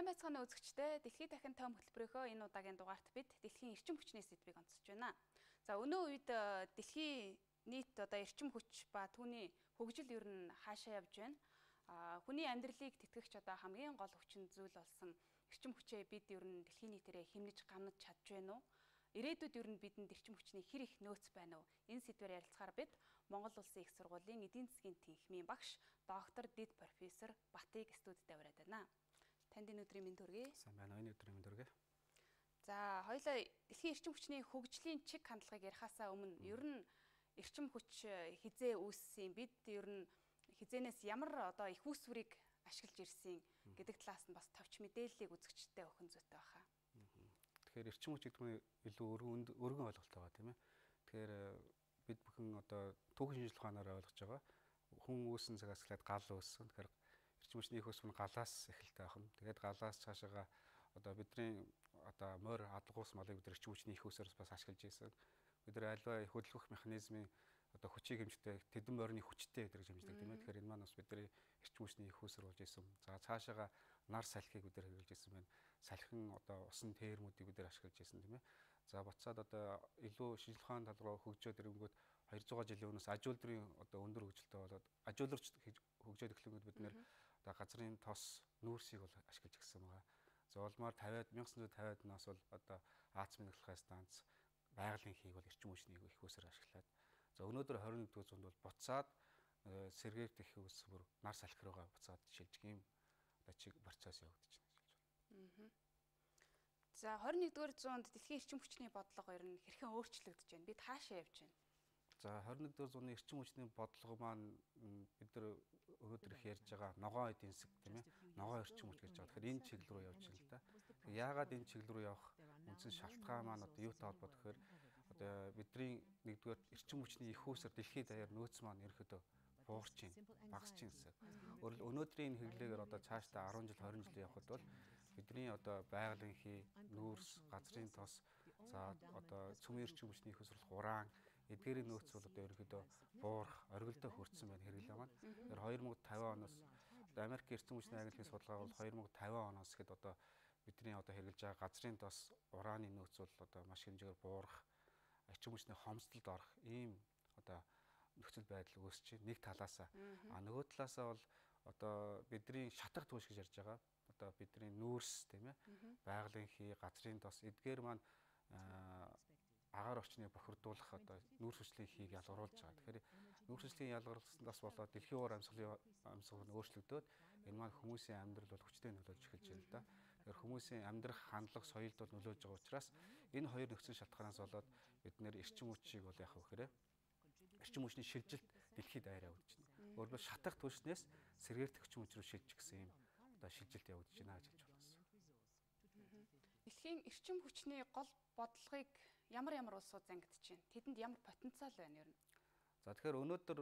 Сайн байцгаана үзэгчдээ. Дэлхийн дахин тайван хөтөлбөрийнхөө энэ удаагийн дугаарт бид дэлхийн эрчим хүчний сэдвийг онцолж байна. За өнөө үед дэлхийн нийт эрчим хүч ба түүний хөгжил ер нь хаашаа явж байна. Хүний амьдралыг тэтгэгч хамгийн гол хүчин зүйл болсон эрчим хүчээ бид ер нь дэлхийн нийтээрээ хэмнэж гамнаж чадж байна уу? Ирээдүйд ер нь бидэнд эрчим хүчний хэр их нөөц байна уу? Энэ сэдвээр ярилцахаар бид Монгол Улсын их сургуулийн эдийн засгийн тэнхимийн багш доктор Дэд профессор Батыг студид аваад байна. Танд энэ өдрийн мэнд хүргэе. Сайн байна уу? Энэ өдрийн мэнд хүргэе. За, хоёулаа дэлхийн эрчим хүчний хөгжлийн чиг хандлагыг ярихаасаа өмнө ер нь эрчим хүч хизээ үүссэн, бид ер нь хизээнээс ямар их үүсвэрийг ашиглаж ирсэн гэдэг талаас нь бас товч мэдээллийг үзэгчдэд өгөх нь зүйтэй байхаа. Тэгэхээр эрчим хүч гэдэг нь илүү өргөн ойлголттой байгаа тийм ээ. Тэгэхээр бид бүхэн түүхэн шинжилгээ ухаанаар ойлгож байгаа. Хүн үүсэн цагаас эхлээд гал үүссэн. Тэгэхээр эрчим хүчний их өсвөр нь галаас эхэлтэй байна. Тэгээд галаас цаашаага бидний морь адгуус малыг бид эрчим хүчний их өсвөрөөс бас ашиглаж ирсэн. Бид нар альва хөдөлгөх механизмын хүчийг хэмждэг тэдэн морины хүчтэй гэдэг хэмждэг тийм ээ. Тэгэхээр энэ маань бас бидний эрчим хүчний их өсвөр болж ирсэн. За цаашаага нар салхийг бид нар хэрэглэж ирсэн байна. Салхин усан термүүдийг бид нар ашиглаж ирсэн тийм ээ. За буцаад илүү шинжилгээ ухааны тал руу хөгжөөд ирэнгүүт 200 жилийн өмнөөс аж үйлдвэрийн өндөр хөгжилтэй болоод аж үйлдвэрч хөгжөөд эхлэнгүүт бид нэр газрын тос нүүрсийг бол ашиглаж гисэн байгаа. За улмаар 1950-ад нас бол Ац мэндэлхай станц байгалийн хийг бол эрчим хүчний их өсвөр ашиглаад за өнөөдөр 21-р зуунд бол буцаад сэргээрт их өсвөр нар салхи руугаа буцаад шилжих юм чиг процесс явагдаж байна. За 21-р зуунд дэлхийн эрчим хүчний бодлого ер нь хэрхэн өөрчлөгдөж байна? Бид хаашаа явж байна? За 21-р зууны эрчим хүчний бодлого маань бид нар өнөөдөр их ярьж байгаа ногоон эдийн засаг тийм ээ. Ногоон эрчим хүч гэж байгаа. Тэгэхээр энэ чиглэл рүү явж байна л да. Яагаад энэ чиглэл рүү явах үндсэн шалтгаан маань юутай холбоотой гэхээр бидний нэгдүгээр эрчим хүчний их үүсвэр дэлхийд даяар нөөц маань ерөөдөө буурч байна, багасч байна гэсэн. Өнөөдрийн хэрэглээгээр цаашдаа 10 жил 20 жил явхад бол бидний байгалийн хий, нүүрс, газрын тос, за цөмийн эрчим хүчний их өсвөрлөх уран эдгээрийн нөөц бол ерөөдөө буурах, оргилдоо хүрсэн байна хэрэглээ маань. Тэгэхээр 2050 оноос Америк эрчим хүчний агентлагийн судалгаа бол 2050 оноос ихэд бидний хэрэглэж байгаа газрын тос, ураны нөөц бол маш хэмжээгээр буурах, эрчим хүчний хомсдолд орох ийм нөхцөл байдал үүсэж байна. Нэг талаасаа нөгөө талаасаа бол бидний шатах түвш гэж ярьж байгаа. Бидний нүүрс тийм ээ. Байгалийн хий, газрын тос эдгээр маань агаар орчныг бохирдуулах нүүрс хүчлийн хийг ялгаруулж байгаа. Тэгэхээр нүүрс хүчлийн ялгаруулснаас болоод дэлхийн уур амьсгал нь өөрчлөгдөөд энэ маань хүмүүсийн амьдрал бол хүчтэй нөлөөлж эхэлж байна л да. Тэгэхээр хүмүүсийн амьдрах хандлага соёлд бол нөлөөлж байгаа учраас энэ хоёр нөхцөл шалтгаанаас болоод бид нэр эрчим хүчийг бол яах вэ гэхээр эрчим хүчний шилжилт дэлхийд даяар явагдаж байна. Өөрөөр шатах түвшнээс сэргээрт эрчим хүч рүү шилжих гэсэн юм шилжилт явагдаж байна гэж байна. Дэлхийн эрчим хүчний гол бодлогыг ямар улсууд зангидж байна? Тэдэнд ямар потенциал байна ер нь? За тэгэхээр өнөөдөр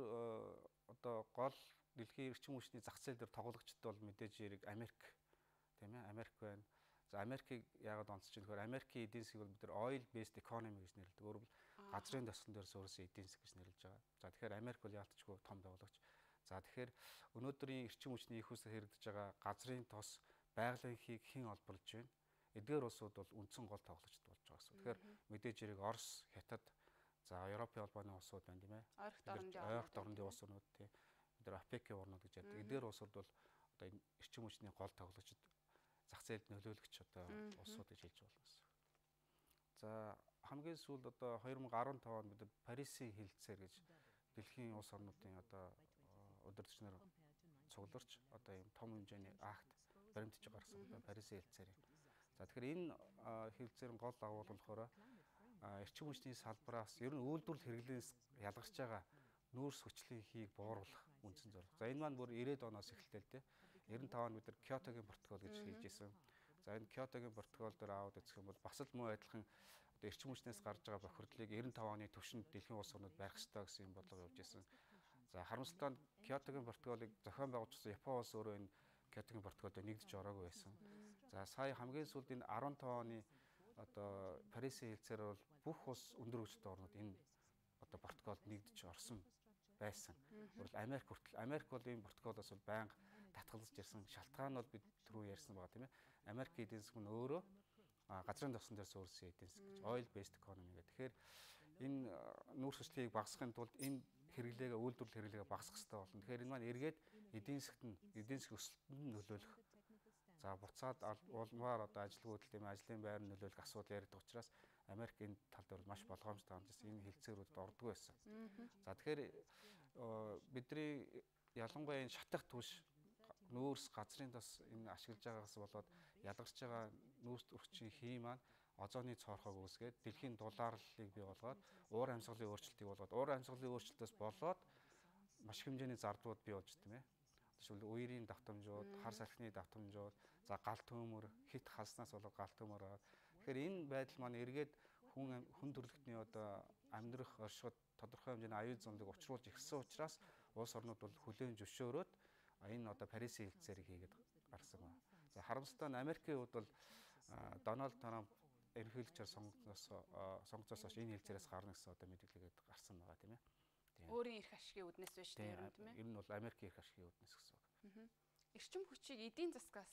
гол дэлхийн эрчим хүчний зах зээл дээр тоглогчд бол мэдээж хэрэг Америк тийм ээ Америк байна. За Америкийг яагаад онцож байна гэхээр Америкийн эдийн засгийг бол бид нар oil based economy гэж нэрлэдэг. Өөрөөр газрын тосгон дээр суурилсан эдийн засаг гэж нэрлэж байгаа. За тэгэхээр Америк бол яалтчгүй том байгуулагч. За тэгэхээр өнөөдрийн эрчим хүчний их үсэг хэрэгдэж байгаа газрын тос, байгалийн хийг хэн олборлж байна? Эдгээр улсууд бол үндсэн гол тоглогчд болж байгаа гэсэн. Тэгэхээр мэдээж хэрэг Орос, Хятад, за Европын холбооны улсууд байна тийм ээ. Ойролт орнын улсууд тийм. Бид нар ОПЕК-ийн орнууд гэж ярьдаг. Эдгээр улсууд бол энэ эрчим хүчний гол тоглогчд зах зээлд нөлөөлөгч улсууд гэж хэлж болно гэсэн. За хамгийн сүүлд 2015 онд бид Парисын хэлэлцээр гэж дэлхийн улс орнуудын удирдагч нар цугларч ийм том хэмжээний акт баримтж гаргасан Парисын хэлэлцээр. За тэгэхээр энэ хэлэлцээрийн гол агуулга болохоор эрчим хүчний салбараас ер нь үйлдвэрлэл хэрэглээс ялгарч байгаа нүүрс хүчлийн хийг бууруулах үндсэн зорилго. За энэ маань бүр 90-ад оноос эхэлтэй л дээ. 95 онд бид нар Киотогийн протокол гэж хэлж ирсэн. За энэ Киотогийн протокол дээр аваад үзэх юм бол бас л мөн адилхан эрчим хүчнээс гарч байгаа бохирдлыг 95 оны түвшинд дэлхийн улс орнууд барих ёстой гэсэн юм бодлого явж ирсэн. За харамсалтай нь Киотогийн протоколыг зохион байгуулсан Япон улс өөрөө энэ Киотогийн протоколд нэгдэж ороогүй байсан. За сая хамгийн сүүлд энэ 15 оны Парисын хэлэлцээр бол бүх улс өндөр хөгжилтэй орнууд энэ протоколд нэгдэж орсон байсан. Өөрөлд Америк хүртэл Америк бол ийм протоколоос бол байнга татгалзаж ирсэн. Шалтгаан нь бол бид түрүү ярьсан байгаа тийм ээ. Америкийн эдийн засаг нь өөрөө газрын тосгон дээр суурьсан эдийн засаг гэж oil based economy гэдэг. Тэгэхээр энэ нүүрс хүчлийг багасгахын тулд энэ хэрэглээгээ үйлдвэрлэл хэрэглээгээ багасгах хэрэгтэй болно. Тэгэхээр энэ маань эргээд эдийн засаг өсөлтөнд нь нөлөөлөх. За буцаад улмаар одоо ажилгүйдэл тийм ажлын байр нь нөлөөлөх асуудал ярьдаг учраас Америк энэ тал дээр маш болгоомжтой хандж ирсэн. Энэ хэлцээрүүд ордгоо байсан. За тэгэхээр бидний ялангуяа энэ шатах түвш нүүрс газрын тос энэ ашиглаж байгаагаас болоод ялгарч байгаа нүүрс өрчийн хий маань озоны цоорхойг үүсгээд дэлхийн дулаарлалыг бий болгоод уур амьсгалын өөрчлөлтийг болгоод уур амьсгалын өөрчлөлтөөс болоод маш хэмжээний зардууд бий болж байна. Жишээлбэл үерийн давтамжууд, хар салхины давтамжууд, за гал төмөр, хит халснаас болоод гал төмөр. Тэгэхээр энэ байдал маань эргээд хүн төрөлхтний одоо амьдрах оршиход тодорхой хэмжээний аюул зунлыг учруулж ирсэн учраас улс орнууд бол хүлээн зөвшөөрөөд энэ одоо Парисын хэлтсээрийг хийгээд гарсан байна. За харамсалтай нь Америкийн хувьд бол Дональд Трамп ерөнхийлөгчөөр сонгогдсоос хойш энэ хэлцээрээс гарна гэсэн одоо мэдээлэлгээд гарсан байгаа тийм ээ. Өөрийн эрх ашигын үүднээс биш тийм ээ. Энэ нь бол Америкийн эрх ашигын үүднээс гэсэн үг. Эрчим хүчийг эдийн засгаас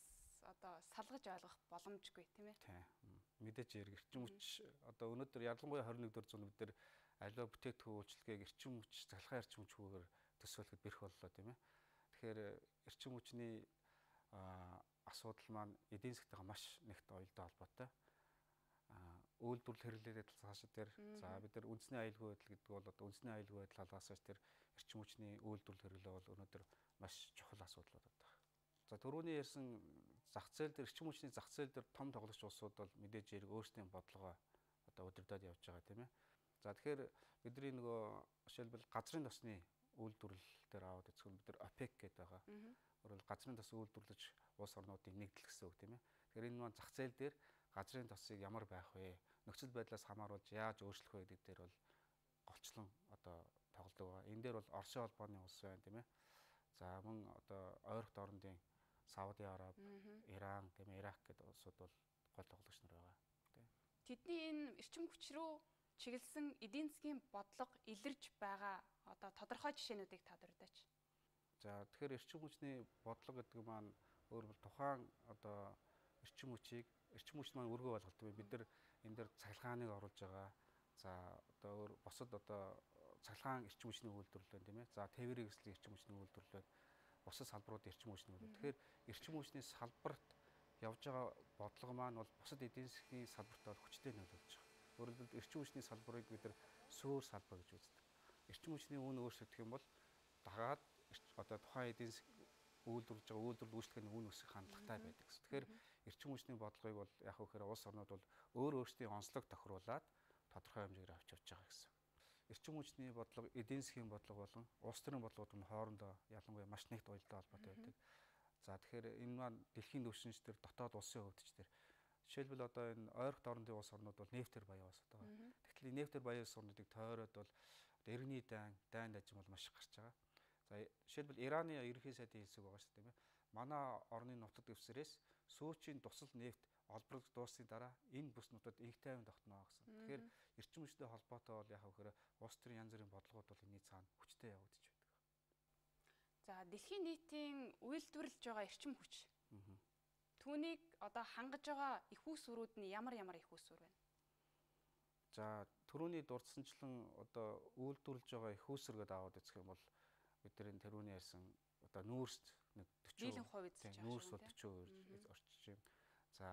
одоо салгаж ойлгох боломжгүй тийм ээ. Тийм. Мэдээж эрчим хүч одоо өнөөдөр ялангуяа 21-р зуунд бид нар аливаа бүтээгдэхүүн үйлчлэгийг эрчим хүч, цахилгаан эрчим хүчгүйгээр төсөөлөхөд бэрх боллоо тийм ээ. Тэгэхээр эрчим хүчний асуудал маань эдийн засгтайгаа маш нэгт оюутай холбоотой. Үйлдвэрлэл хэрэглээтэй цаашид дээр за бид нар үндэсний аюулгүй байдал гэдэг бол одоо үндэсний аюулгүй байдал халахаас хойш тэр эрчим хүчний үйлдвэрлэл хэрэглээ бол өнөөдөр маш чухал асуудлууд байна. За түрүүний ярьсан зах зээл дээр эрчим хүчний зах зээл дээр том тоглогч улсууд бол мэдээж хэрэг өөрсдийн бодлогоо одоо удирдах явж байгаа тийм ээ. За тэгэхээр бидний нөгөө жишээлбэл газрын тосны үйлдвэрлэл дээр аваад үзэх нь бид нар OPEC гэдэг байгаа. Өөрөөр газрын тос үйлдвэрлэж улс орнуудын нэгдэл гэсэн үг тийм ээ. Тэгэхээр энэ маань зах зээл дээр газрын тосыг ямар байх вэ? Нөхцөл байдлаас хамааруулж яаж өөрчлөх вэ гэдэг дээр бол голчлон одоо тоглодог байгаа. Энэ дээр бол Оросын холбооны улс байна тийм ээ. За мөн одоо ойролт орнуудын Сауди Араб, Иран, тийм ээ, Ирак гэдэг улсууд бол гол тоглогч нар байгаа. Тэдний энэ эрчим хүч рүү чиглэсэн эдийн засгийн бодлого илэрж байгаа одоо тодорхой жишээнүүдийг та дурдаач. За тэгэхээр эрчим хүчний бодлого гэдэг маань өөрөөр тухайн одоо эрчим хүч маань өргөө болголт бид нар энэ дээр цахилгааныг оруулж байгаа. За одоо босод одоо цахилгаан эрчим хүчний үйлдвэрлэл тийм ээ. За тээврийн эслийн эрчим хүчний үйлдвэрлэл, бусад салбаруудын эрчим хүчний үйлдвэрлэл. Тэгэхээр эрчим хүчний салбарт явж байгаа бодлого маань бол бусад эдийн засгийн салбарт бол хүчтэй нөлөөлж байгаа. Өөрөөр хэлбэл эрчим хүчний салбарыг бид нар суур салбар гэж үздэг. Эрчим хүчний үн өөрчлөгдөх юм бол дагаад одоо тухайн эдийн засаг үйлдвэрлэж байгаа үйлдвэрлэл үйлчлэгээний үн өсөх хандлагатай байдаг гэсэн. Тэгэхээр эрчим хүчний бодлогыг бол яг хөөхөр улс орнууд бол өөрсдийн онцлог тохируулаад тодорхой хэмжээгээр авч явж байгаа гэсэн. Эрчим хүчний бодлого, эдийн засгийн бодлого болон улс төрийн бодлогууд нь хоорондоо ялангуяа маш нэгт уялдаа холбоотой байдаг. За тэгэхээр энэ маань дэлхийн түвшинч төр дотоод улсын хувьд ч тэр жишээлбэл одоо энэ ойролт орнуудын улс орнууд бол нефтээр баян улсууд байгаа. Тэгтэл энэ нефтээр баян улс орнуудыг тойроод бол иргэний дайн дажин бол маш их гарч байгаа. За жишээлбэл Ираны ерөнхий сайдын хэлсэг байгаа шүү дээ тийм ээ. Манай орны нутаг дэвсгэрээс сүүчийн тусал нефт олборлож дууссаны дараа энэ бүс нутад инх тайван тогтноо гэсэн. Тэгэхээр эрчим хүчтэй холбоотой бол яг хөөхөр улс төрийн янз бүрийн бодлогууд бол энэний цаана хүчтэй явагдаж байдаг. За дэлхийн нийтийн үйлдвэрлэж байгаа эрчим хүч. Түүнийг одоо хангаж байгаа их үүсвэрүүд нь ямар их үүсвэр байна? За түрүүний дурдсанчлан одоо үйлдвэрлэж байгаа их үүсвэр гэдээ аваад үзэх юм бол бидний тэрүүний ярьсан одоо нүүрс нэг 40% дийлэн хувь эзэлж байгаа. Нүүрс бол 40% орчиж байна. За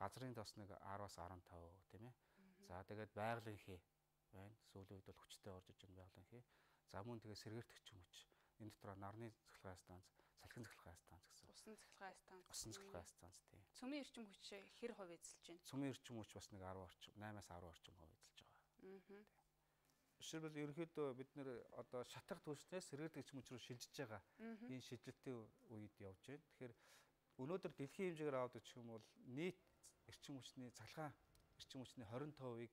газрын тос нэг 10-аас 15% тийм ээ. За тэгээд байгалийн хий байна. Сүүлийн үед бол хүчтэй орж иж байгаа байгалийн хий. За мөн тэгээд сэргээртэгчим хүч. Энэ дотор нарны цахилгаан станц, салхин цахилгаан станц гэсэн. Усан цахилгаан станц тийм. Цөмийн эрчим хүч хэр хувь эзэлж байна? Цөмийн эрчим хүч бас нэг 10 орчим, 8-аас 10 орчим хувь эзэлж байгаа. Жишээлбэл ерөнхийдөө бид нэр одоо шатах түвшнээс сэргээртэгчим хүч рүү шилжиж байгаа. Энэ шилжилтийн үед явж байна. Тэгэхээр өнөөдөр дэлхийн хэмжээгээр аваад үзэх юм бол нийт эрчим хүчний цахилгаан эрчим хүчний 20%-ийг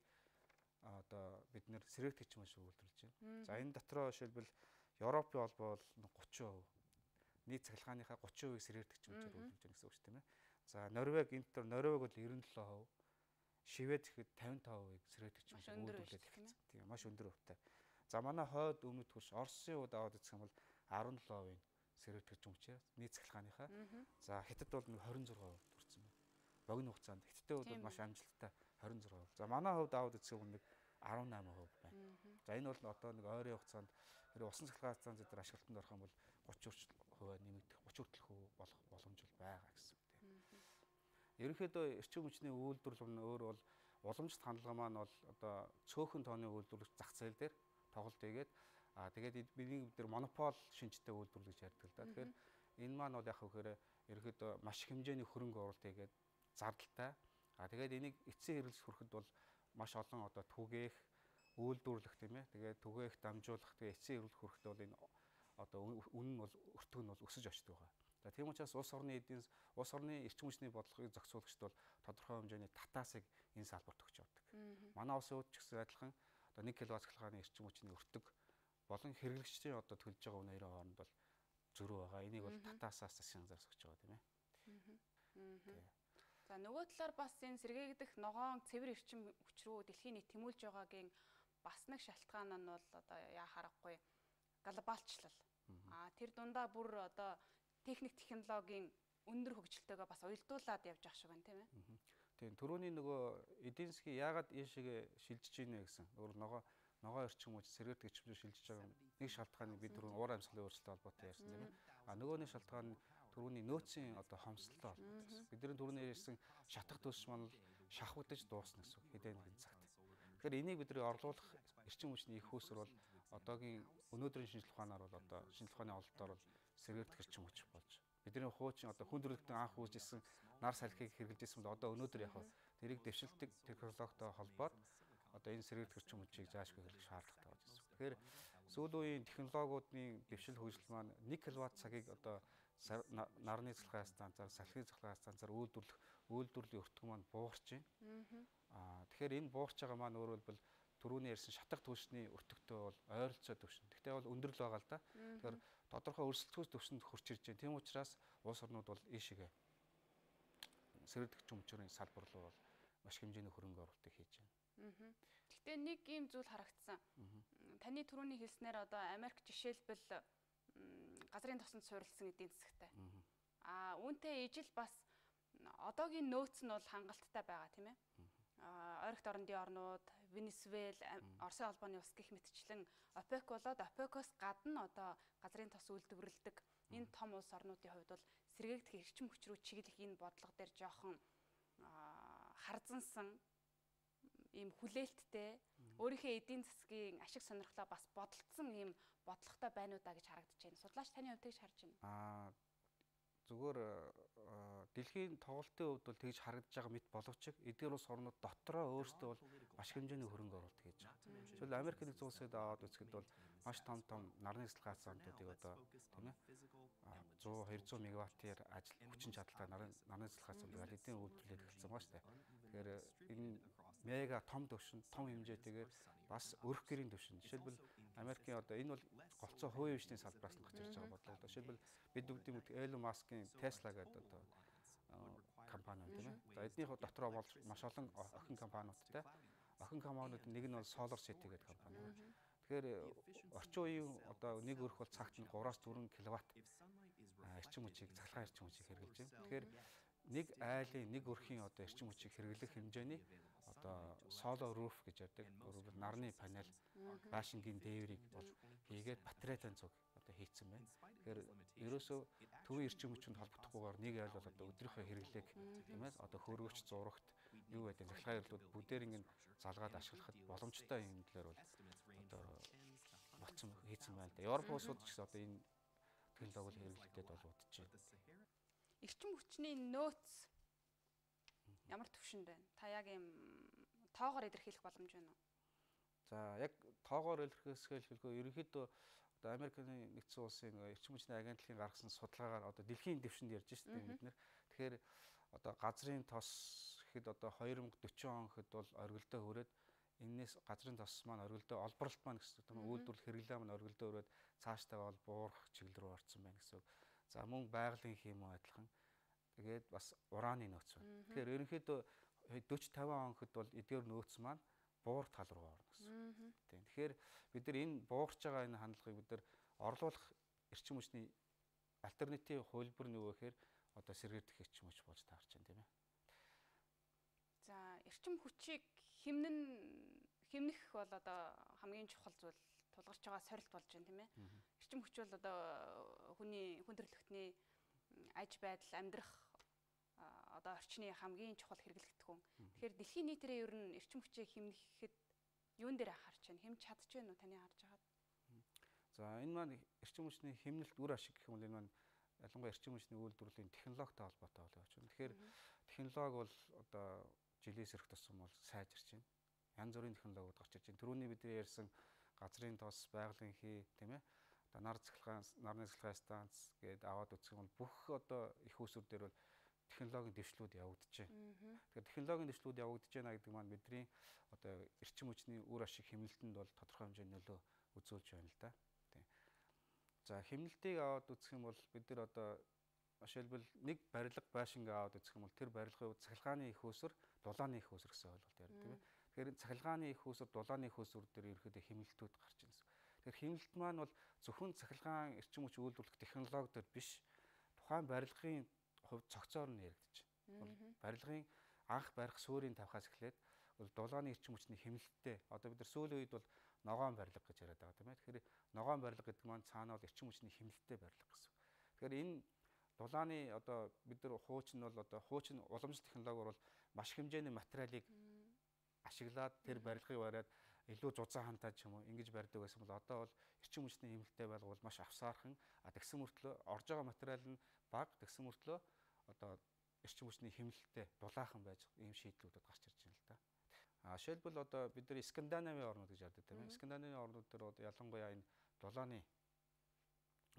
одоо бид нэр сэргээртэгчим хүч үйлдвэрлэж байна. За энэ дотроо жишээлбэл Европын холбоо бол 30%, нийт цахилгааныхаа 30%-ийг сэргээртэгчим хүчээр үйлдвэрлэж байна гэсэн үг шүү дээ. За Норвег энэ дотор Норвег бол 97%, Швед гэхэд 55%-ийг сэргээртэгчим хүчээр үйлдвэрлэж байна. Тийм маш өндөр хувьтай. За манай хойд өмнөд хөрш Оросын хувьд аваад үзэх юм бол 17%-ийн сэргээртэгчим хүчээр нийт цахилгааныхаа. За Хятад бол 26% хүрсэн байна. богино хугацаанд. Гэхдээ бол Тийм маш үү. амжилттай 26%. За манай хувьд аауд эцэг нэг 18% байна. Мгм. За энэ бол одоо нэг ойрын хугацаанд хэрэг усан цахилгаан станц дээр ашиглалтанд орох юм бол 30 хүртэл нэмэгдэх 30 хүртэл болох боломж бол байгаа гэсэн үг тийм. Мгм. Ерөнхийдөө эрчим хүчний үйлдвэрлэл нь өөр бол уламжлалт хандлага маань бол одоо цөөхөн тооны үйлдвэрлэгч зах зээл дээр тоглолт хийгээд тэгээд бид нар монопол шинжтэй үйлдвэрлэл гэж ярьдаг л да. Тэгэхээр энэ маань бол яг хөөхөр ерөнхийдөө маш хэмжээний хөрөнгө оруулалт хийгээд зардалтай. Тэгээд энийг эцсийн хэрэглэж хүрэхэд бол маш олон одоо түгээх, үйлдвэрлэх тийм ээ. Тэгээд түгээх, дамжуулах, тэгээд эцсийн хэрэглэж хүрэхэд бол энэ одоо үнэ нь бол өртөг нь бол өсөж очдөг байгаа. За тийм учраас улс орны эрчим хүчний бодлогыг зохицуулагчд бол тодорхой хэмжээний татаасыг энэ салбарт өгч явдаг. Манай улсын хувьд ч гэсэн адилхан одоо 1 кВт цахилгааны эрчим хүчний өртөг болон хэрэглэгчдийн одоо төлж байгаа үнээрээ хооронд бол зөрүү байгаа. Энийг бол татаасаас засгийн анзаарс өгч байгаа тийм ээ. За нөгөө талаар бас энэ сэргээгдэх ногоон цэвэр эрчим хүч рүү дэлхийн нийт тэмүүлж байгаагийн бас нэг шалтгаан нь бол одоо яа харахгүй глобалчлал. Тэр дундаа бүр одоо техник технологийн өндөр хөгжилтэйгээ бас уялдуулаад явж байгаа шиг байна тийм ээ. Тийм түрүүний нөгөө эдийн засгийн яагаад ийшээгээ шилжиж ийнэ гэсэн. Өөр ногоо эрчим хүч сэргээгдэх эрчим хүч шилжиж байгаа нэг шалтгааныг бид түрүүн уур амьсгалын өөрчлөлтөд холбоотой ярьсан тийм ээ. Нөгөө нэг шалтгаан нь түрүүний нөөцийн одоо хомсдолтой холбоотой гэсэн. Бидний түрүүний ярьсан шатах төсч маань шахагдаж дуусна гэсэн үг хэдэн нэгэн цагт. Тэгэхээр энийг бидний орлуулах эрчим хүчний их хөөсөр бол одоогийн өнөөдрийн шинжилгээ ухаанаар бол одоо шинжилгээ ухааны ололтоор бол сэргээгдэх эрчим хүч болж бидний хуучин одоо хүндрэлтэн анх үүсгэсэн нар салхийг хэрэгжилжсэн бол одоо өнөөдөр яг тэрийг дэвшилдэг технологитой холбоод одоо энэ сэргээгдэх эрчим хүчийг заашгүй хэрэглэх шаардлагатай болж байна. Тэгэхээр сүүлийн үеийн технологиудын дэвшил хөгжил маань 1 кВт цагийг одоо нарны цахилгаан станцаар, салхины цахилгаан станцаар үйлдвэрлэлийн өртөг маань буурч байна. Тэгэхээр энэ буурч байгаа маань өөрөөр хэлбэл түрүүний ярьсан шатах түвшний өртөгтэй бол ойролцоо түвшин. Гэхдээ бол өндөр л байгаа л да. Тэгэхээр тодорхой өрсөлдөхөөс түвшинд хурж ирж байна. Тийм учраас улс орнууд бол ийшээгээ сэргээгдэх эрчим хүчний салбар руу бол маш хэмжээний хөрөнгө оруулалтыг хийж байна. Гэхдээ нэг ийм зүйл харагдсан. Таны түрүүний хэлснээр одоо Америк жишээлбэл газрын тосонд суурилсан эдийн засагтай. Үүнтэй ижил бас одоогийн нөөц нь бол хангалттай байгаа тийм ээ. Ойрогт орндын орнууд, Венесуэл, Оросын албаны улс гэх мэтчлэн ОПЕК болоод ОПЕК-оос гадна одоо газрын тос үйлдвэрлэдэг энэ том улс орнуудын хувьд бол сэргээгдэх эрчим хүч рүү чиглэх энэ бодлого дээр жоохон харзансан ийм хүлээлттэй өөрийнхөө эдийн засгийн ашиг сонирхлоо бас бодолцсон ийм бодлоготой байна уу да гэж харагдаж байна. Судлаач таны хувьд тэгж харж байна. Зүгээр дэлхийн тоглолтын хувьд бол тэгж харагдаж байгаа мэт боловч эдгээр улс орнууд дотроо өөрсдөө бол маш хэмжээний хөрөнгө оруулалт хийж байгаа. Жишээлбэл Америк нэгдсэн улсад аваад үзэхэд бол маш том нарны цахилгаан станцуудыг одоо тийм ээ 100 200 мегаваттаар хүчин чадалтай нарны цахилгаан станцуудыг эдийн үйлдвэрлээд эхэлсэн байна шүү дээ. Тэгэхээр энэ мега том төвшин, том хэмжээтэйгээр бас өрх гэрийн төвшин. Жишээлбэл Америкийн одоо энэ бол голцоо хувийн хвшний салбараас нь гарч ирж байгаа бодлого. Жишээлбэл бид бүгдийн Элон Маскын Tesla гэдэг одоо компани тийм ээ. За эднийх дотроо бол маш олон охин компаниудтай. Охин компаниуд нэг нь бол Solar City гэдэг компани. Тэгэхээр орчин үеийн одоо нэг өрх бол цагт нь 3-4 кВт эрчим хүчийг цахилгаан эрчим хүчийг хэрэглэж байна. Тэгэхээр нэг айлын нэг өрхийн одоо эрчим хүчийг хэрэглэх хэмжээний одоо solar roof гэж ярьдаг. Өөрөөр нарны панел, баашингийн дээврийг бол хийгээд батарейтай цуг одоо хийцэн байна. Тэгэхээр ерөөсөө төвийн эрчим хүчинд холбогдохгүйгээр нэг айл бол одоо өдрийнхөө хэрэглээг тийм ээ одоо хөргөч зурагт юу гэдэг цахилгаан хэрэглүүд бүгдээр ингэ залгаад ашиглахад боломжтой юм дэлгэр бол одоо батсан хийцэн байна л да. Европ улсууд ч гэсэн одоо энэ технологи хэрэглэлтэд бол удаж байна. Эрчим хүчний нөөц ямар түвшинд байна? Та яг юм тоогоор илэрхийлэх боломж байна уу? За яг тоогоор илэрхийлэхгүйгээр ерөнхийдөө одоо Америкийн нэгдсэн улсын эрчим хүчний агентлагийн гаргасан судалгаагаар одоо дэлхийн түвшинд ярьж шүү дээ бид нэр. Тэгэхээр одоо газрын тос гэхэд одоо 2040 он гэхэд бол оргилдоо хүрээд энээс газрын тос маань оргилдоо олборлолт маань гэсэн тийм үйлдвэрлэх хэрэглээ маань оргилдоо хүрээд цаашдаа бол буурах чиглэл рүү орсон байна гэсэн үг. За мөн байгалийн хэмээн адилхан. Тэгээд бас ураны нөөц байна. Тэгэхээр ерөнхийдөө 40-50 он гэхэд бол эдгээр нөөц маань буурах тал руу орно гэсэн. Тийм. Тэгэхээр бид нар энэ буурч байгаа энэ хандлагыг бид нар орлуулах эрчим хүчний альтернатив хувилбар нь юу вэ гэхээр одоо сэргээгдэх эрчим хүч болж таарч байна тийм ээ. За эрчим хүчийг хэмнэх бол одоо хамгийн чухал зүйл тулгарч байгаа сорилт болж байна тийм ээ. Эрчим хүч бол одоо хүний хүн төрөлхтний аж байдал амьдрах одоо орчны хамгийн чухал хэрэглэгдэх хүн. Тэгэхээр дэлхийн нийтээрээ ер нь эрчим хүчийг хэмнэхэд юун дээр анхаарч байна? Хэмж чадчих вэ нү таны харж байгаад? За энэ маань эрчим хүчний хэмнэлт үр ашиг гэх юм бол энэ маань ялангуяа эрчим хүчний үйлдвэрлэлийн технологитой холбоотой болж байна. Тэгэхээр технологи бол одоо жилээс ирэх тусам бол сайжирч байна. Янз бүрийн технологиуд гарч ирж байна. Түрүүний бидний ярьсан газрын тос, байгалийн хий, тийм ээ. Одоо нарны цахилгаан станц гээд аваад үзэх юм бол бүх одоо их усүр дээр бол технологийн дэвшлүүд явагдаж байна. Тэгэхээр технологийн дэвшлүүд явагдаж байна гэдэг маань бидний одоо эрчим хүчний үр ашиг хэмнэлтэнд бол тодорхой хэмжээний нөлөө үзүүлж байна л да. Тийм. За хэмнэлтийг аваад үзэх юм бол бид нар одоо жишээлбэл нэг барилга байшингаа аваад үзэх юм бол тэр барилгын цахилгааны их усүр, дулааны их усүр гэсэн ойлголт ярина тийм ээ. Тэгэхээр цахилгааны их усүр, дулааны их усүр дээр ерөөдөө хэмнэлтүүд гарч ирсэн. Тэгэхээр хэмнэлт маань бол зөвхөн цахилгаан эрчим хүч үйлдвэрлэх технологи дээр биш, тухайн барилгын хувьд цогцоор нь яригдчих. Барилгын анх барих суурийг тавихаас эхлээд бол дулааны эрчим хүчний хэмнэлттэй. Одоо бид нар сүүлийн үед бол ногоон барилга гэж яриад байгаа тийм ээ. Тэгэхээр ногоон барилга гэдэг маань цаана бол эрчим хүчний хэмнэлттэй барилга гэсэн. Тэгэхээр энэ дулааны одоо бид нар хуучин уламжлалт технологиор бол маш хэмжээний материалыг ашиглаад тэр барилгыг бариад илүү зузаан хантай ч юм уу ингэж барьдаг байсан бол одоо бол эрчим хүчний хэмнэлттэй байлга бол маш авсаархан тэгсэн мөртлөө орж байгаа материал нь бага тэгсэн мөртлөө одоо эрчим хүчний хэмнэлттэй дулаахан байж ийм шийдлүүдэд гарч ирж байна л да. Жишээлбэл одоо бид нар Скандинавийн орнууд гэж ярьдаг тийм ээ. Скандинавийн орнууд дээр ялангуяа энэ дулааны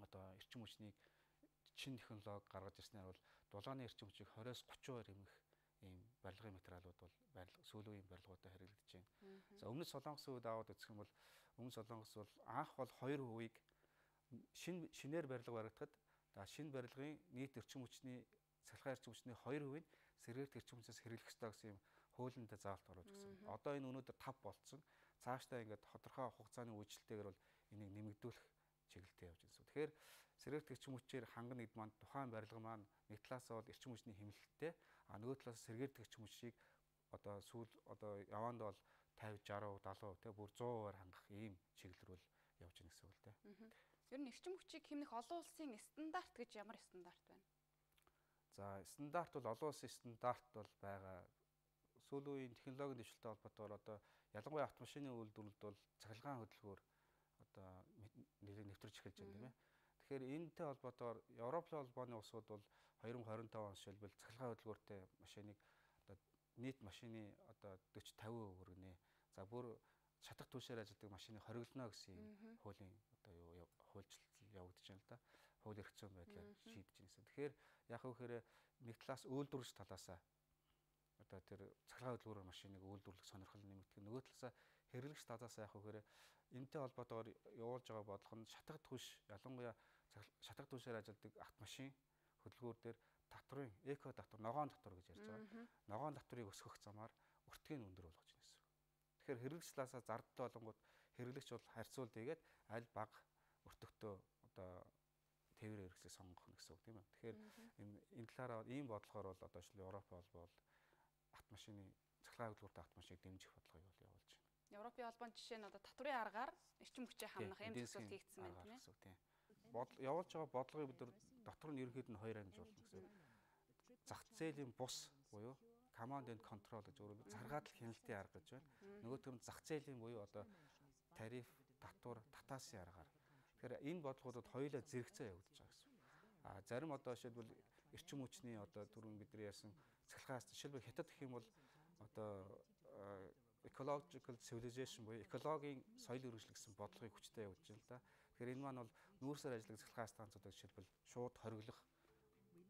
одоо эрчим хүчнийг чин технологи гаргаж ирснээр бол дулааны эрчим хүчийг 20-30% нэмэх ийм барилгын материалууд бол сүүлийн барилгуудад хэрэглэгдэж байна. За өмнөд Солонгосын үед аваад үзэх юм бол өмнөд Солонгос бол анх бол 2%-ийг шинээр барилга баригдахад шинэ барилгын нийт эрчим хүчний цахилгаан эрчим хүчний 2%-ийг сэргээрт эрчим хүчнээс хэрэглэх ёстой гэсэн юм хуулиндаа заалт оруулж өгсөн. Одоо энэ өнөөдөр 5 болцсон. Цаашдаа ингээд тодорхой хугацааны үйлчлэлтэйгээр бол энийг нэмэгдүүлэх чиглэлтэй явж байна. Тэгэхээр сэргээрт эрчим хүчээр хангана гэдэг маань тухайн барилга маань нэг талаасаа бол эрчим хүчний хэмнэлттэй нөгөө талаас сэргээрт эрчим хүчийг одоо яваанд бол 50, 60, 70 тэг бүр 100%-аар хангах ийм чиглэл рүү явж гэнэ гэсэн үг л дээ. Ер нь эрчим хүчийг хэмнэх олон улсын стандарт гэж ямар стандарт байна? За стандарт бол олон улсын стандарт бол байгаа. Сүүлийн үеийн технологийн дэвшилтэй холбоотойгоор одоо ялангуяа автомашины үйлдвэрлэлд бол цахилгаан хөдөлгөөр одоо нэлээд нэвтэрч эхэлж байна тийм ээ. Тэгэхээр энэтэй холбоотойгоор Европын холбооны улсууд бол 2025 он жишээлбэл цахилгаан хөдөлгөөртэй машиныг одоо нийт машины одоо 40-50% хүргэнэ. За бүр шатах түвшээр ажилладаг машиныг хориглоно гэсэн юм хуулийн одоо хуульчлал явагдаж байна л да. Хууль эрх зүйн байдлаар шийдэж байна гэсэн. Тэгэхээр яг үхээр нэг талаас үйлдвэрлэгч талаасаа одоо тэр цахилгаан хөдөлгөөрөөр машиныг үйлдвэрлэх сонирхол нэмэгдэх. Нөгөө талаасаа хэрэглэгч талаасаа яг үхээр энэтэй холбоотойгоор явуулж байгаа бодлого нь шатах түвш ялангуяа шатах түвшээр ажилладаг автомашин хөдөлгөөр дээр татврын эко татвар, ногоон татвар гэж ярьж байгаа. Ногоон татврыг өсгөх замаар уртгийн өндөр болгож байна гэсэн. Тэгэхээр хэрэглэгч талаасаа зардалтай болонгууд хэрэглэгч бол харьцуулт хийгээд аль бага өртөгтөө одоо тээврийн хэрэгслийг сонгох нь гэсэн үг тийм ээ. Тэгэхээр энэ талаараа ийм бодлогоор бол одоо шил Европ холбоо бол автомашины цахилгаан хөдөлгөөртэй автомашиныг дэмжих бодлогыг бол явуулж байна. Европын холбооны жишээ нь одоо татврын аргаар эрчим хүчээ хамнах юм төсөлт хийгдсэн байна тийм ээ. Явуулж байгаа бодлогыг бид нар дотор нь ерөнхийд нь хоёр ангижуулна гэсэн. Зах зээлийн бус буюу command and control гэж өөрөөр заргаадал хяналтын арга гэж байна. Нөгөөх нь зах зээлийн буюу одоо тариф, татвар, татаасын аргаар. Тэгэхээр энэ бодлогуудад хоёулаа зэрэгцээ явагдаж байгаа гэсэн. Зарим одоо жишээлбэл эрчим хүчний одоо түрүүн бидний ярьсан цахилгаан жишээлбэл хятад гэх юм бол одоо ecological civilization буюу экологийн соёл үргэлжлэл гэсэн бодлогыг хүчтэй явуулж байна л да. Тэгэхээр энэ маань бол нүүрсээр ажилладаг цахилгаан станцуудыг жишээлбэл шууд хориглох,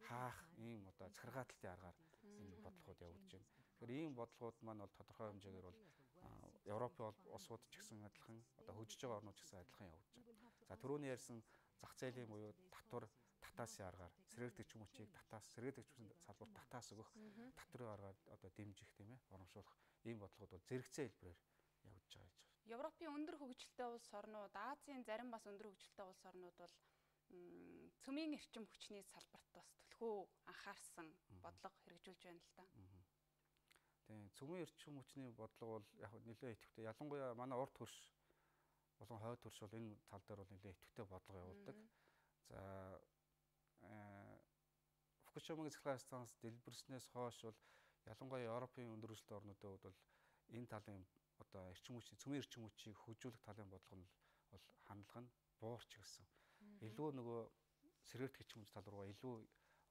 хаах ийм одоо захиргааталтын аргаар энэ бодлогууд явагдаж байна. Тэгэхээр ийм бодлогууд маань бол тодорхой хэмжээгээр бол Европын улсууд ч гэсэн адилхан одоо хөгжиж байгаа орнууд ч гэсэн адилхан явагдаж байна. За түрүүний ярьсан зах зээлийн буюу татвар, татаасын аргаар сэргээрт эрчим хүчийг сэргээрт эрчим хүчний салбарт татаас өгөх, татрын аргаар одоо дэмжих тийм ээ урамшуулах ийм бодлогууд бол зэрэгцээ хэлбэрээр явагдаж байгаа гэж байна. Европын өндөр хөгжилтэй улс орнууд, Азийн зарим бас өндөр хөгжилтэй улс орнууд бол цөмийн эрчим хүчний салбарт бас төлхөө анхаарсан бодлого хэрэгжүүлж байна л да. Тийм цөмийн эрчим хүчний бодлого бол яг нэлээд идэвхтэй. Ялангуяа манай урд хөрш болон хойд хөрш бол энэ тал дээр бол нэлээд идэвхтэй бодлого явуулдаг. За Фукушимагийн цахилгаан станц дэлбэрснээс хойш бол ялангуяа Европын өндөр хөгжилтэй орнуудын хувьд бол энэ талын одоо эрчим хүчний цөмийн эрчим хүчийг хөгжүүлэх талын бодлого нь бол хандлага нь буурч гисэн. Илүү нөгөө сэргээгт эрчим хүч тал руугаа илүү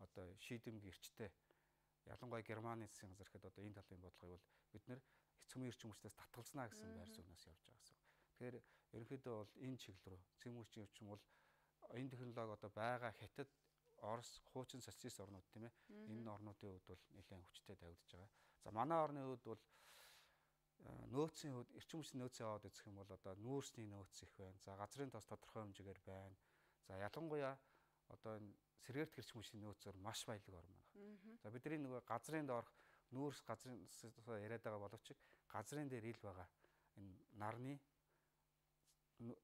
одоо шийдэмгий эрчтэй. Ялангуяа Германы засгийн газар гэхэд одоо энэ талын бодлогыг бол бид нэр цөмийн эрчим хүчнээс татгалзнаа гэсэн байр сууриас явж байгаа гэсэн. Тэгэхээр ерөнхийдөө бол энэ чиглэл рүү цөмийн эрчим бол энэ технологи одоо байгаа Хятад, Орос, хуучин социалист орнууд тийм ээ. Энэ орнуудын хувьд бол нэлээд хүчтэй тавигдж байгаа. За манай орны хувьд бол нөөцийн хувьд эрчим хүчний нөөцөө аваад үзэх юм бол одоо нүүрсний нөөц их байна. За газрын тос тодорхой хэмжээгээр байна. За ялангуяа одоо энэ сэргээгт эрчим хүчний нөөцөөр маш баялаг орно. За бидний нөгөө газрын доорх нүүрс газрын яриад байгаа боловч газрын дээр ил байгаа энэ нарны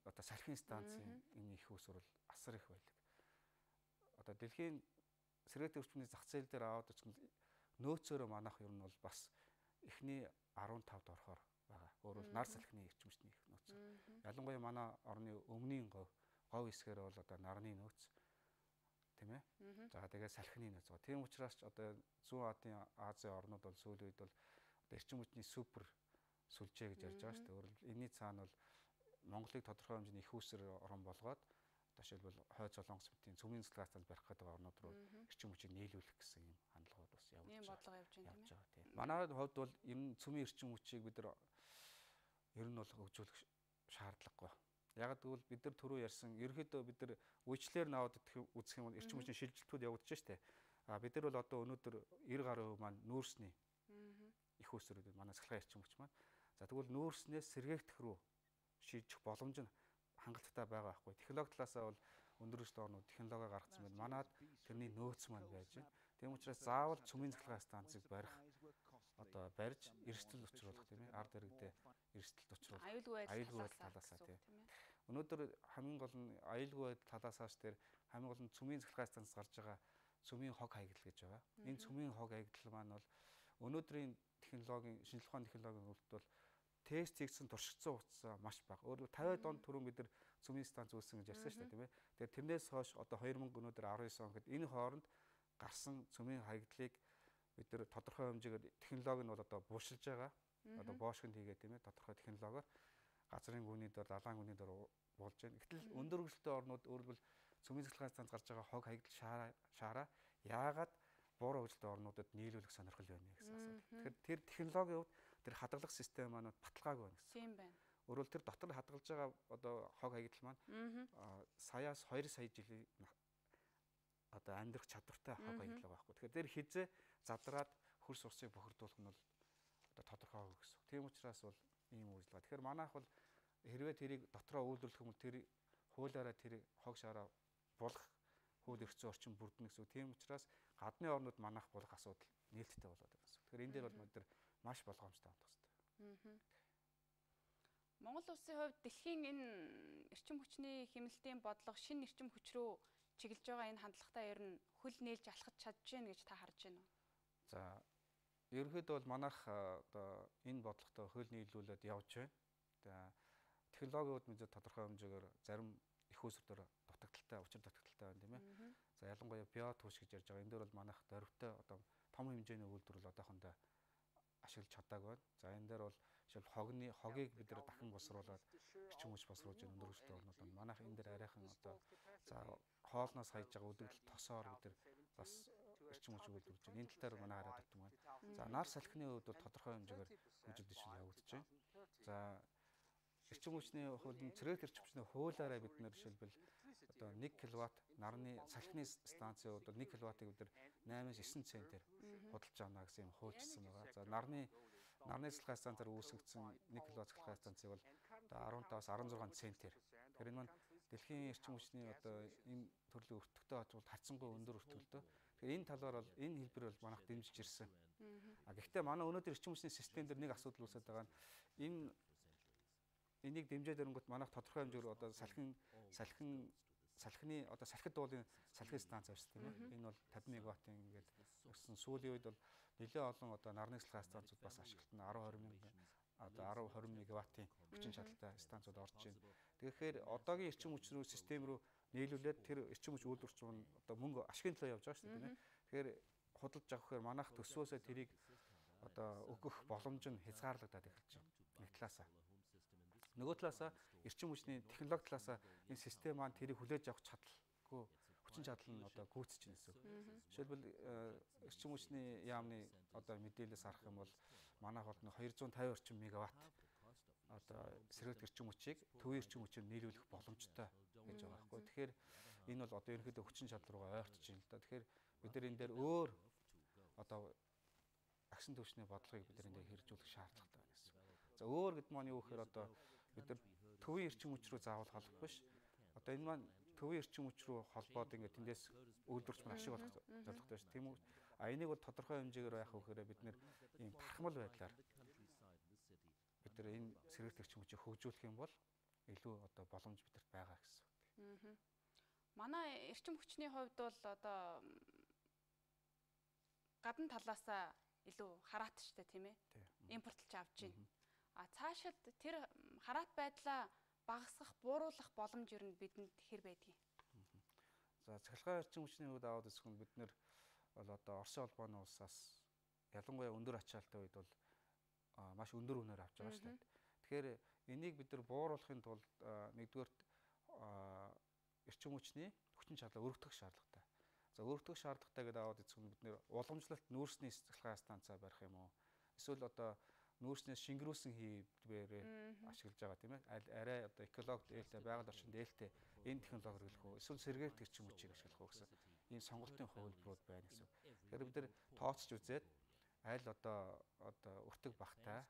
одоо салхин станцын энэ их усур бол асар их баялаг. Одоо дэлхийн сэргээгт эрчим хүчний зах зээл дээр аваад үзэх нөөцөөрөө манайх ер нь бол бас эхний 15-д орохоор байгаа. Өөрөөр нар салхины эрчим хүчний их нөөц. Ялангуяа манай орны өмнгийн говь хэсгээр бол одоо нарны нөөц тийм ээ. За тэгээд салхины нөөц. Тийм учраас ч одоо зүүн Азийн орнууд бол сүүлийн үед бол одоо эрчим хүчний супер сүлжээ гэж ярьж байгаа шүү дээ. Өөрөөр энэний цаана бол Монголыг тодорхой хэмжээний их усэр орон болгоод жишээлбэл хойд Солонгос мэтийн цөмийн цахилгаан станц барих гэдэг орнууд руу эрчим хүчийг нийлүүлэх гэсэн юм хандлагууд бас явж байгаа. Ийм бодлого явж байна тийм ээ. Манай хувьд бол энэ цөмийн эрчим хүчийг бид нар ер нь бол хөгжүүлэх шаардлагагүй. Яг гэвэл бид нар түрүү ярьсан ерөөхдөө бид нар үйлчлэлээр наваад үзэх юм бол эрчим хүчний шилжилтүүд явагдаж штэ. А бид нар бол одоо өнөөдөр 90% маань нүүрсний их усрууд манай цахилгаан эрчим хүч маань. За тэгвэл нүүрснээс сэргээгдэх рүү шийдэх боломж нь хангалттай байгаа байхгүй. Технологи талаасаа бол өндөр хөгжилтэй орнууд технологи гаргацсан байна. Манайд тэрний нөөц маань байж байна. Тийм учраас заавал цөмийн цахилгаан станцыг барих одоо барьж эрсдэл учруулах тийм ээ. Ард иргэдээ эрсдэлд учруулах. Аюулгүй байдал талаасаа тийм. Өнөөдөр хамгийн гол нь аюулгүй байдал талаасааш дээр хамгийн гол нь цөмийн цахилгаан станц гарч байгаа цөмийн хог хаягдал гэж байгаа. Энэ цөмийн хог хаягдал маань бол өнөөдрийн технологийн шинжилгээ ухааны технологийн хувьд бол тест хийгдсэн туршигдсан хугацаа маш бага. Өөрөөр 50 онд түрүүн бид нар цөмийн станц үүсгэн гэж ярьсан шүү дээ тийм ээ. Тэгэхээр тэрнээс хойш одоо 2000 өнөөдөр 19 он гэхэд энэ хооронд гарсан цөмийн хаягдлыг бид нар тодорхой хэмжээгээр технологи нь бол одоо бууршилж байгаа. Одоо боошгонд хийгээд тийм ээ тодорхой технологиор газрын гүний дор, далайн гүний дор болж байна. Гэтэл өндөр хөгжилтэй орнууд өөрөлдвөл цөмийн цахилгаан станц гарч байгаа хог хаягдал шаараа яагаад буураа хөгжилтэй орнуудад нийлүүлэх сонирхол байна гэсэн асуулт. Тэгэхээр тэр технологийн хувьд тэр хадгалах систем маань баталгаагүй байна гэсэн. Тийм байна. Өөрөөр тэр дотор хадгалж байгаа одоо хог хаягдал маань саяас 2 сая жилийн одоо амьдрах чадвартай хог хаягдал байгаа байхгүй. Тэгэхээр тэр хизээ задраад хөрс урсыг бохирдуулах нь бол одоо тодорхойгүй гэсэн. Тийм учраас бол ийм үйлдэл. Тэгэхээр манайх бол хэрвээ тэрийг дотроо үйлдвэрлэх юм бол тэр хуулиараа тэр хог шаараа булах хууль эрхцэн орчин бүрдэнэ гэсэн. Тийм учраас гадны орнууд манайх булах асуудал нээлттэй болоод байгаа гэсэн. Тэгэхээр энэ дээр бол бид нар маш болгоомжтой хандах хэрэгтэй. Монгол улсын хувьд дэлхийн энэ эрчим хүчний хэмнэлтийн бодлого шинэ эрчим хүч рүү чиглэж байгаа энэ хандлагатай ер нь хөл нээлж алхаж чадж байна гэж та харж байна уу? За ерөнхийдөө бол манайх одоо энэ бодлоготой хөл нийлүүлээд явж байна. За технологиуд мэдээ тодорхой хэмжээгээр зарим их усрээр дутагдaltaй, учир дутагдaltaй байна тийм ээ. За ялангуяа биотууш гэж ярьж байгаа. Энэ дээр бол манайх дөрвтэй одоо том хэмжээний үйлдвэрлэл одоохондоо ашиглаж чадаагүй байна. За энэ дээр бол жишээл хогийг бид нэр дахин босруулаад эрчим хүч босруулж өндөр хөгжилтэй орнууд байна. Манайх энэ дээр арайхан одоо за хоолноос хайж байгаа үдэгдэл тосоор бид нар бас эрчим хүч үйлдвэрлэж байна. Энэ тал дээр манай хараад өгдөг байна. За нар салхины хувьд бол тодорхой хэмжээгээр хөгжил явагдаж байна. За эрчим хүчний хуулийн цэрэгт эрчим хүчний хуулиараа бид нэр жишээлбэл одоо 1 кВт нарны салхины станцын хувьд 1 кВт-ыг бид нар 8-9 центээр худалдаж авна гэсэн юм хуульчилсан байгаа. За нарны цахилгаан станцаар үүсгэгдсэн 1 кВт цахилгаан станцыг бол одоо 15-аас 16 центээр. Тэгэхээр энэ маань дэлхийн эрчим хүчний одоо энэ төрлийн өртөгтэй хажууд харьцангуй өндөр өртөгтэй. Тэгэхээр энэ талаар бол энэ хэлбэр бол манайх дэмжиж ирсэн. А гэхдээ манай өнөөдөр эрчим хүчний систем дээр нэг асуудал үүсэж байгаа нь энийг дэмжиж ирэнгүүт манайх тодорхой хэмжээгээр одоо салхин салхины одоо салхид уулын салхины станц байна шүү дээ, тийм ээ. Энэ бол 50 мегаваттын ингээд өссөн. Сүүлийн үед бол нэлээд олон одоо нарны цэцлэгээ станцууд бас ашиглалтна 10-20 мянган одоо 10-20 мегаваттын хүчин чадалтай станцууд орж байна. Тэгэхээр одоогийн эрчим хүч систем рүү нийлүүлээд тэр эрчим хүч үйлдвэрч нь одоо мөнгө ашигын төлөө явж байгаа шүү дээ, тийм ээ. Тэгэхээр худалдаж авах гэхээр манайх төсвөөсөө тэрийг одоо өгөх боломж нь хязгаарлагдаад эхэлж байна. Нэг талаасаа. Нөгөө талаасаа эрчим хүчний технологи талаасаа энэ систем маань тэрийг хүлээж авах чадалгүй хүчин чадал нь одоо гүйцэж байна гэсэн үг. Жишээлбэл эрчим хүчний яамны одоо мэдээлэлээс харах юм бол манайх бол 250 орчим мегаватт одоо сэргэлт эрчим хүчийг төвийн эрчим хүчээр нийлүүлэх боломжтой гэж байгаа байхгүй. Тэгэхээр энэ бол одоо ерөнхийдөө хүчин чадал руугаа ойртож байна л да. Тэгэхээр бид нар энэ дээр өөр одоо агшин түвшний бодлогыг бид нар энэ дээр хэрэгжүүлэх шаардлагатай байна гэсэн. За өөр гэдэг маань юу гэхээр одоо бид нар төвийн эрчим хүч рүү заавал холбох биш. Одоо энэ маань төвийн эрчим хүч рүү холбоод ингээд тэндээс үйлдвэрч маань ашиг олох зорилготой шүү. Тийм үү? А энийг бол тодорхой хэмжээгээр яах вэ гэхээр бид нэр ийм тархамал байдлаар бид нар энэ сэргэлт эрчим хүчийг хөгжүүлэх юм бол илүү одоо боломж бидэрт байгаа гэсэн. Манай эрчим хүчний хувьд бол одоо гадна талаасаа илүү хараатчтай тийм ээ. Импортлж авч байна. А цаашид тэр хараат байдлаа багасгах, бууруулах боломж ер нь бидэнд хэр байдгийг. За цахилгаан эрчим хүчний хувьд аваад үзэх нь бид нэр бол одоо Оросын холбооны улсаас ялангуяа өндөр ачаалттай үед бол маш өндөр үнээр авч байгаа шүү дээ. Тэгэхээр энийг бид нар бууруулахын тулд нэгдүгээрт эрчим хүчний хүчин чадлаа өргөдөх шаардлагатай. За өргөдөх шаардлагатай гэдэг аваад үзэх нь бид нэр уламжлалт нүүрсний цахилгаан станцаа барих юм уу? Эсвэл одоо нүүрснээс шингэрүүлсэн хийвэрээр ашиглаж байгаа тийм ээ. Арай одоо экологид ээлтэй, байгаль орчинд ээлтэй энэ технологи хэрэглэх үү? Эсвэл сэргээлт эрчим хүчийг ашиглах уу гэсэн ийм сонголтын хувилбарууд байна гэсэн. Тэгэхээр бид нар тооцож үзээд аль одоо өртөг багтай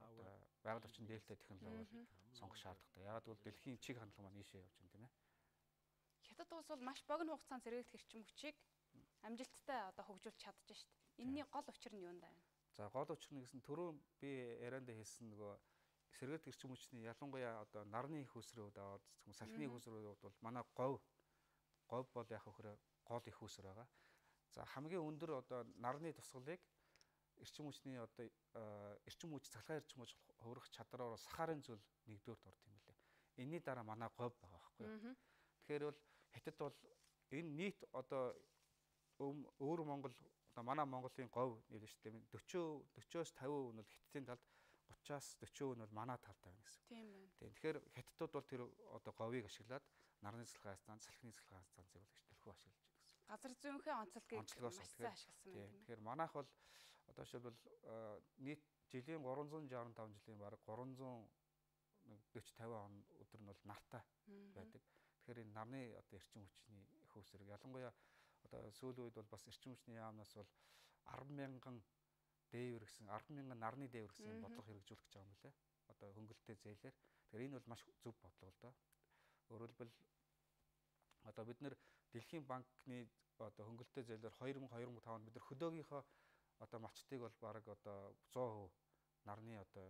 одоо байгаль орчинд ээлтэй технологи сонгох шаардлагатай. Яагаад гэвэл дэлхийн чиг хандлага маань ийшээ явж байна тийм ээ. Хятад улс бол маш богино хугацаанд сэргээлт эрчим хүчийг амжилттай одоо хөгжүүлж чадж штт. Энийний гол учир нь юунд байна? За гол учир нь гэсэн түрүү би ярианда хэлсэн нөгөө сэргээлт эрчим хүчний ялангуяа одоо нарны их усрын хувьд аваад салхины их усрын хувьд бол манай говь бол яг хөөрэ гол их уср байгаа. За хамгийн өндөр одоо нарны тусгалыг эрчим хүчний одоо эрчим хүч цахилгаан эрчим хүч хувирах чадраар сахарын зүйл нэгдүгээрт орд юм лээ. Энийний дараа манай говь байгаа байхгүй юу. Тэгэхээр бол хятад бол энэ нийт одоо өөр Монгол одоо манай Монголын говь нэр шүү дээ 40-40-оос 50% нь бол хятадын талд 30-аас 40% нь бол манай талд байна гэсэн. Тийм байна. Тэгэхээр хятадууд бол тэр одоо говийг ашиглаад нарны цэцлэгээ станц, салхины цэцлэгээ станцыг бол их төлхөө ашиглаж байна гэсэн. Газар зүйнхээ онцлогийг маш сайн ашигласан байна. Тэгэхээр манайх бол одоо жишээлбэл нийт жилийн 365 жилийн бараг 340-50 он өдөр нь бол нартай байдаг. Тэгэхээр энэ нарны одоо эрчим хүчний их усрыг ялангуяа одоо сүүлийн үед бол бас эрчим хүчний яамнаас бол 10,000 дээвэр гэсэн 10,000 нарны дээвэр гэсэн бодлого хэрэгжүүлэх гэж байгаа юм лээ. Одоо хөнгөлөлттэй зээлээр. Тэгэхээр энэ бол маш зөв бодлого л доо. Өөрөөр хэлбэл одоо бид нэр Дэлхийн банкны одоо хөнгөлөлттэй зээлээр 2000-2005 онд бид нар хөдөөгийнхөө одоо мачтыг бол бараг одоо 100% нарны одоо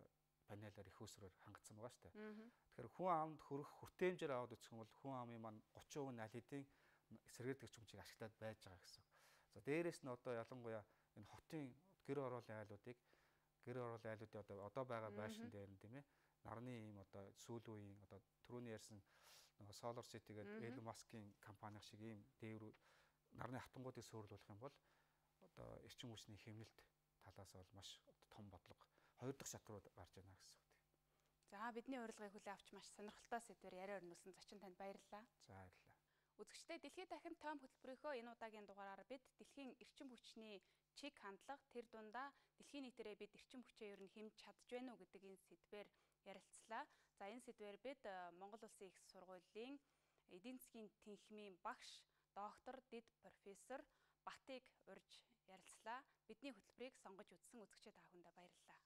панелаар их усрээр хангацсан байгаа шүү дээ. Тэгэхээр хүн амд хүрэх хүртээмжээр аваад үзэх юм бол хүн амын маань 30% нь аль хэдийн сэргээлт эрчим хүчийг ашиглаад байж байгаа гэсэн. За дээрэс нь одоо ялангуяа энэ хотын гэр ороолын айлуудын одоо байгаа байшин дээр нь тийм ээ нарны ийм одоо сүүлийн үеийн одоо түрүүний ярьсан нөгөө Solar City гэдэг Elon Musk-ийн компани шиг ийм дээвэр нарны хатангуудыг суурилуулах юм бол одоо эрчим хүчний хэмнэлт талаас бол маш том бодлого хоёр дахь шат руу гарч байна гэсэн үг. За бидний урилгыг хүлээн авч маш сонирхолтой сэдвээр яриа өрнүүлсэн зочин танд баярлалаа. За баярлалаа. Үзэгчдээ дэлхийн дахин том хөтөлбөрийнхөө энэ удаагийн дугаараар бид дэлхийн эрчим хүчний чиг хандлага тэр дундаа дэлхийн нийтээрээ бид эрчим хүчээ ер нь хэмж чадж байна уу гэдэг энэ сэдвээр ярилцлаа. За энэ сэдвээр бид Монгол Улсын их сургуулийн эдийн засгийн тэнхимийн багш доктор Дид профессор Батыг урьж ярилцлаа. Бидний хөтөлбөрийг сонгож үзсэн үзэгчид та бүхэндээ баярлалаа.